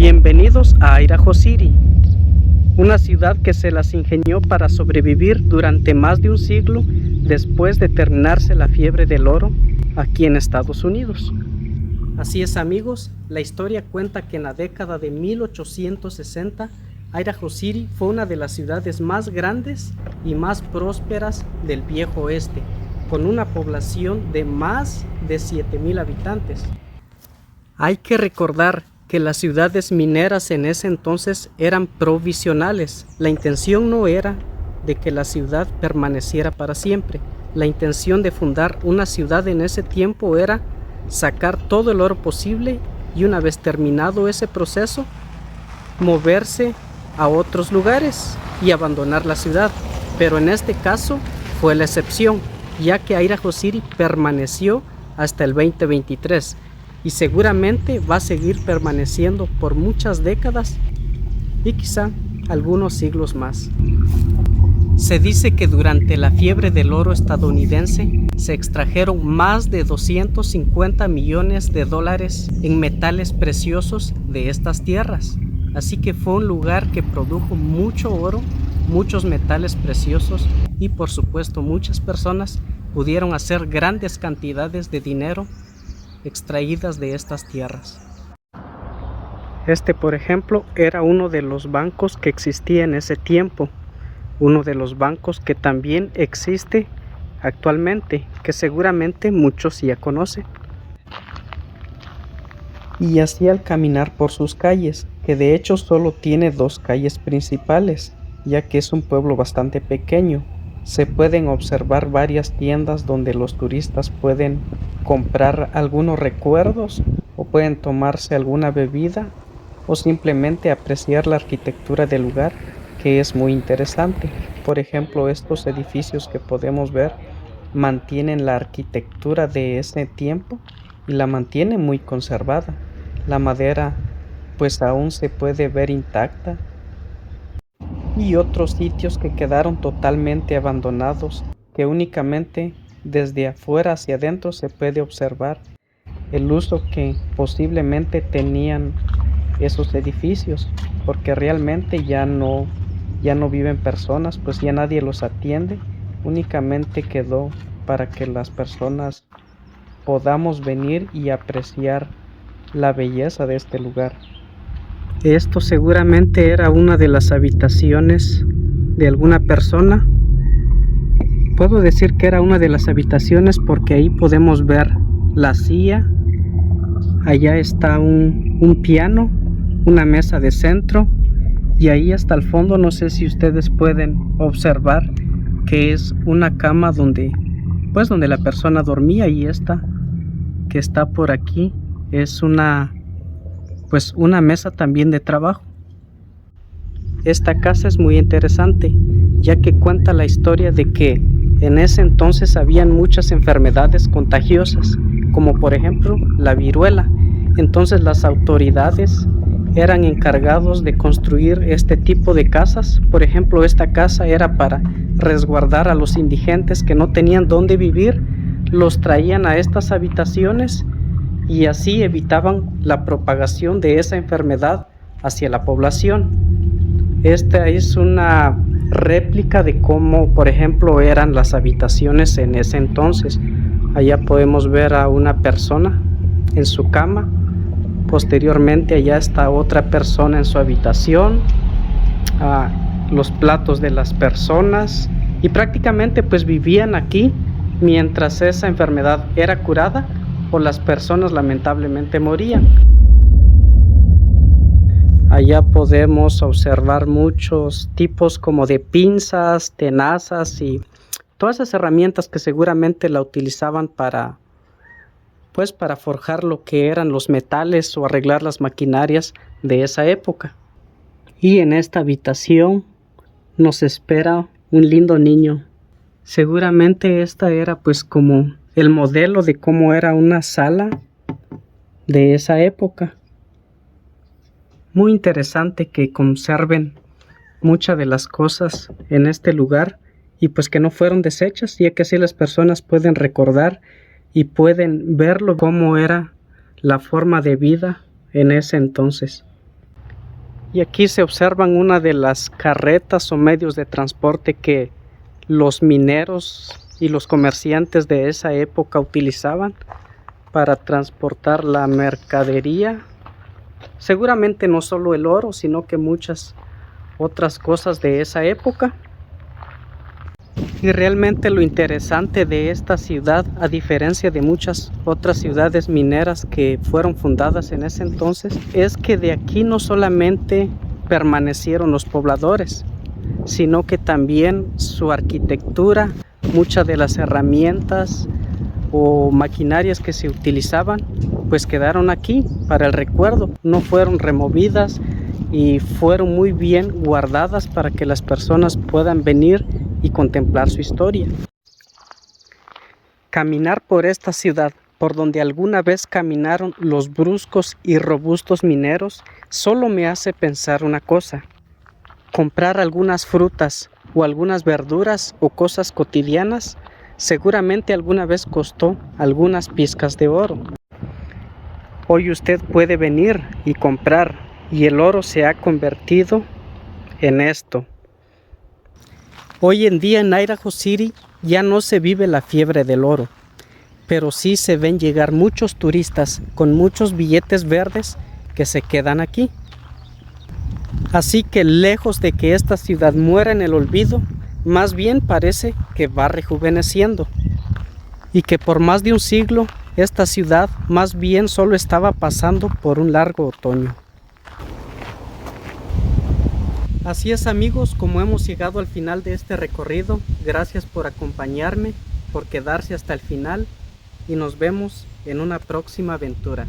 Bienvenidos a Idaho City, una ciudad que se las ingenió para sobrevivir durante más de un siglo después de terminarse la fiebre del oro aquí en Estados Unidos. Así es, amigos, la historia cuenta que en la década de 1860 Idaho City fue una de las ciudades más grandes y más prósperas del viejo oeste, con una población de más de 7,000 habitantes. Hay que recordar que las ciudades mineras en ese entonces eran provisionales. La intención no era de que la ciudad permaneciera para siempre. La intención de fundar una ciudad en ese tiempo era sacar todo el oro posible y una vez terminado ese proceso, moverse a otros lugares y abandonar la ciudad. Pero en este caso fue la excepción, ya que Idaho City permaneció hasta el 2023 y seguramente va a seguir permaneciendo por muchas décadas y quizá algunos siglos más. Se dice que durante la fiebre del oro estadounidense se extrajeron más de 250 millones de dólares en metales preciosos de estas tierras. Así que fue un lugar que produjo mucho oro, muchos metales preciosos y por supuesto muchas personas pudieron hacer grandes cantidades de dinero extraídas de estas tierras. Este, por ejemplo, era uno de los bancos que existía en ese tiempo, uno de los bancos que también existe actualmente, que seguramente muchos ya conocen. Y así al caminar por sus calles, que de hecho solo tiene dos calles principales, ya que es un pueblo bastante pequeño, se pueden observar varias tiendas donde los turistas pueden comprar algunos recuerdos o pueden tomarse alguna bebida o simplemente apreciar la arquitectura del lugar, que es muy interesante. Por ejemplo, estos edificios que podemos ver mantienen la arquitectura de ese tiempo y la mantienen muy conservada. La madera pues aún se puede ver intacta. Y otros sitios que quedaron totalmente abandonados, que únicamente desde afuera hacia adentro se puede observar el uso que posiblemente tenían esos edificios, porque realmente ya no viven personas, pues ya nadie los atiende, únicamente quedó para que las personas podamos venir y apreciar la belleza de este lugar. Esto seguramente era una de las habitaciones de alguna persona. Puedo decir que era una de las habitaciones porque ahí podemos ver la silla. Allá está un piano, una mesa de centro. Y ahí hasta el fondo, no sé si ustedes pueden observar que es una cama donde la persona dormía. Y esta que está por aquí es una mesa también de trabajo. Esta casa es muy interesante, ya que cuenta la historia de que en ese entonces habían muchas enfermedades contagiosas, como por ejemplo la viruela. Entonces las autoridades eran encargados de construir este tipo de casas. Por ejemplo, esta casa era para resguardar a los indigentes que no tenían dónde vivir, los traían a estas habitaciones y así evitaban la propagación de esa enfermedad hacia la población. Esta es una réplica de cómo, por ejemplo, eran las habitaciones en ese entonces. Allá podemos ver a una persona en su cama. Posteriormente allá está otra persona en su habitación. Los platos de las personas. Y prácticamente pues vivían aquí mientras esa enfermedad era curada o las personas lamentablemente morían. Allá podemos observar muchos tipos como de pinzas, tenazas y todas esas herramientas que seguramente la utilizaban para forjar lo que eran los metales o arreglar las maquinarias de esa época. Y en esta habitación nos espera un lindo niño. Seguramente esta era pues como el modelo de cómo era una sala de esa época. Muy interesante que conserven muchas de las cosas en este lugar y pues que no fueron deshechas, ya que así las personas pueden recordar y pueden verlo cómo era la forma de vida en ese entonces. Y aquí se observan una de las carretas o medios de transporte que los mineros y los comerciantes de esa época utilizaban para transportar la mercadería. Seguramente no solo el oro, sino que muchas otras cosas de esa época. Y realmente lo interesante de esta ciudad, a diferencia de muchas otras ciudades mineras que fueron fundadas en ese entonces, es que de aquí no solamente permanecieron los pobladores, sino que también su arquitectura, muchas de las herramientas o maquinarias que se utilizaban, pues quedaron aquí para el recuerdo, no fueron removidas y fueron muy bien guardadas para que las personas puedan venir y contemplar su historia. Caminar por esta ciudad, por donde alguna vez caminaron los bruscos y robustos mineros, solo me hace pensar una cosa: comprar algunas frutas o algunas verduras o cosas cotidianas, seguramente alguna vez costó algunas pizcas de oro. Hoy usted puede venir y comprar, y el oro se ha convertido en esto. Hoy en día en Idaho City ya no se vive la fiebre del oro, pero sí se ven llegar muchos turistas con muchos billetes verdes que se quedan aquí. Así que lejos de que esta ciudad muera en el olvido, más bien parece que va rejuveneciendo, y que por más de un siglo esta ciudad más bien solo estaba pasando por un largo otoño. Así es, amigos, como hemos llegado al final de este recorrido. Gracias por acompañarme, por quedarse hasta el final, y nos vemos en una próxima aventura.